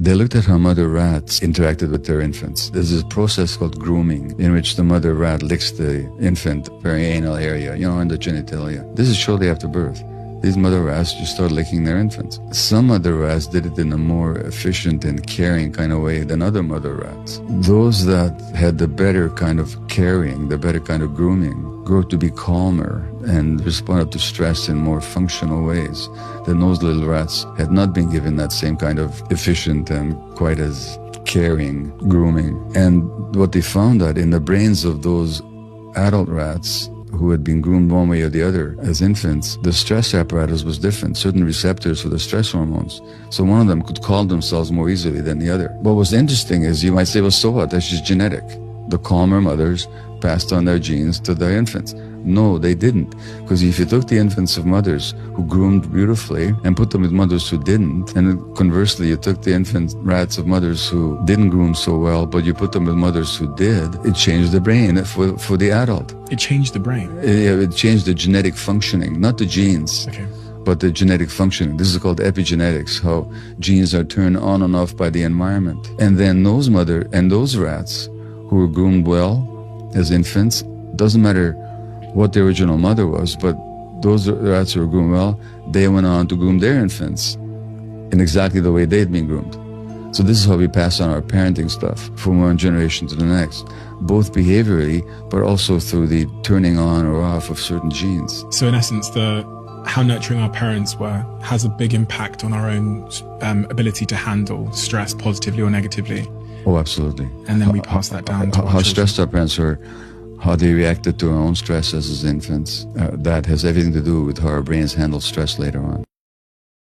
They looked at how mother rats interacted with their infants. There's this process called grooming, in which the mother rat licks the infant perianal area, in the genitalia. This is shortly after birth. These mother rats just start licking their infants. Some mother rats did it in a more efficient and caring kind of way than other mother rats. Those that had the better kind of caring, the better kind of grooming, grew to be calmer and responded to stress in more functional ways. Then those little rats had not been given that same kind of efficient and quite as caring grooming. And what they found that in the brains of those adult rats who had been groomed one way or the other as infants, the stress apparatus was different, certain receptors for the stress hormones. So one of them could calm themselves more easily than the other. What was interesting is, you might say, well, so what? That's just genetic. The calmer mothers passed on their genes to their infants. No, they didn't. Because if you took the infants of mothers who groomed beautifully and put them with mothers who didn't, and conversely, you took the infant rats of mothers who didn't groom so well, but you put them with mothers who did, it changed the brain for the adult. It changed the brain? It changed the genetic functioning, not the genes. Okay. But the genetic functioning. This is called epigenetics, how genes are turned on and off by the environment. And then those rats who were groomed well as infants, doesn't matter what the original mother was, but those rats who were groomed well, they went on to groom their infants in exactly the way they'd been groomed. So this is how we pass on our parenting stuff from one generation to the next, both behaviorally, but also through the turning on or off of certain genes. So in essence, how nurturing our parents were has a big impact on our own ability to handle stress positively or negatively. Oh, absolutely. And then we pass that down to how stressed our parents were, how they reacted to our own stresses as infants. That has everything to do with how our brains handle stress later on.